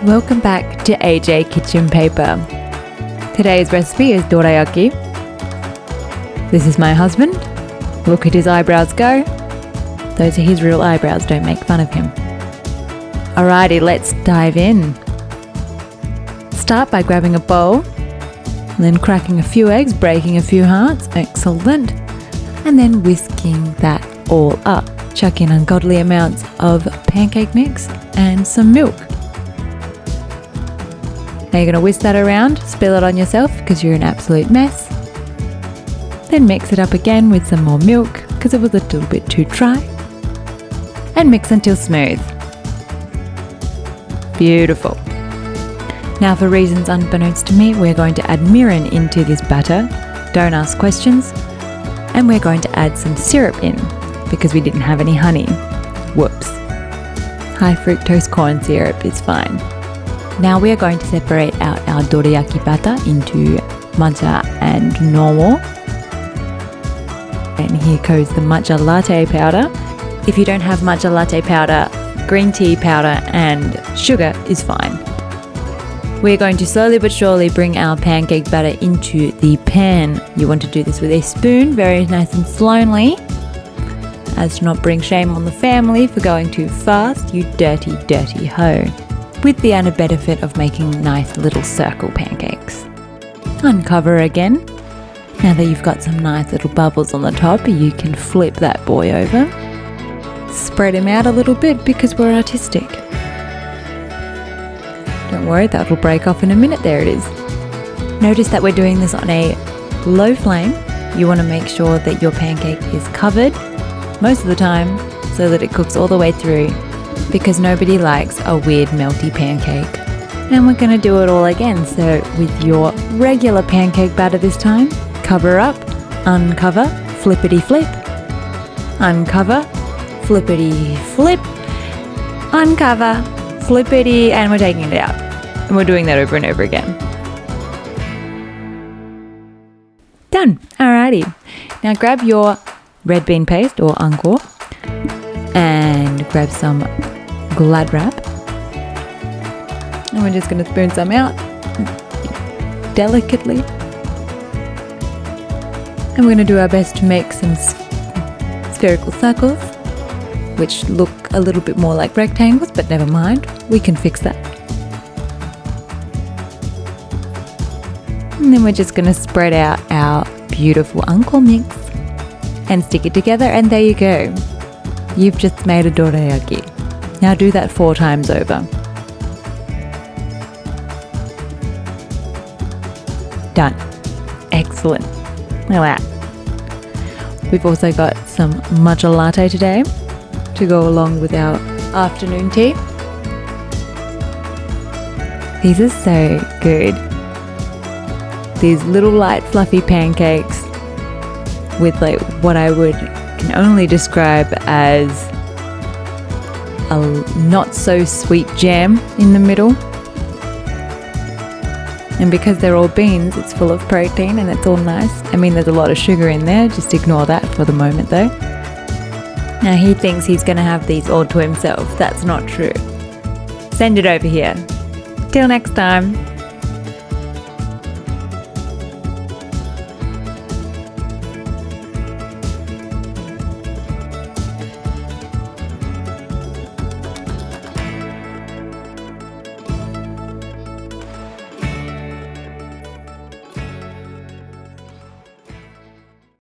Welcome back to AJ Kitchen Paper. Today's recipe is dorayaki. This is my husband. Look at his eyebrows go. Those are his real eyebrows, don't make fun of him. Alrighty, let's dive in. Start by grabbing a bowl, then cracking a few eggs, breaking a few hearts, excellent, and then whisking that all up. Chuck in ungodly amounts of pancake mix and some milk. Now you're going to whisk that around, spill it on yourself because you're an absolute mess. Then mix it up again with some more milk because it was a little bit too dry. And mix until smooth. Beautiful. Now for reasons unbeknownst to me, we're going to add mirin into this batter. Don't ask questions. And we're going to add some syrup in because we didn't have any honey. Whoops. High fructose corn syrup is fine. Now we are going to separate out our dorayaki batter into matcha and normal. And here goes the matcha latte powder. If you don't have matcha latte powder, green tea powder and sugar is fine. We're going to slowly but surely bring our pancake batter into the pan. You want to do this with a spoon, very nice and slowly, as to not bring shame on the family for going too fast, you dirty, dirty hoe. With the added benefit of making nice little circle pancakes. Uncover again. Now that you've got some nice little bubbles on the top, you can flip that boy over. Spread him out a little bit because we're artistic. Don't worry, that'll break off in a minute. There it is. Notice that we're doing this on a low flame. You want to make sure that your pancake is covered most of the time so that it cooks all the way through, because nobody likes a weird melty pancake. And we're going to do it all again. So with your regular pancake batter this time, cover up, uncover, flippity flip, uncover, flippity flip, uncover, flippity, and we're taking it out. And we're doing that over and over again. Done. Alrighty. Now grab your red bean paste or Anko and grab some Glad wrap. And we're just going to spoon some out delicately. And we're going to do our best to make some spherical circles, which look a little bit more like rectangles, but never mind, we can fix that. And then we're just going to spread out our beautiful Anko mix and stick it together, and there you go. You've just made a dorayaki. Now do that 4 times over. Done. Excellent. Look at that. We've also got some matcha latte today to go along with our afternoon tea. These are so good. These little light fluffy pancakes with like what I can only describe as a not so sweet jam in the middle. And because they're all beans, it's full of protein and it's all nice. I mean, there's a lot of sugar in there, just ignore that for the moment though. Now he thinks he's going to have these all to himself. That's not true. Send it over here. Till next time.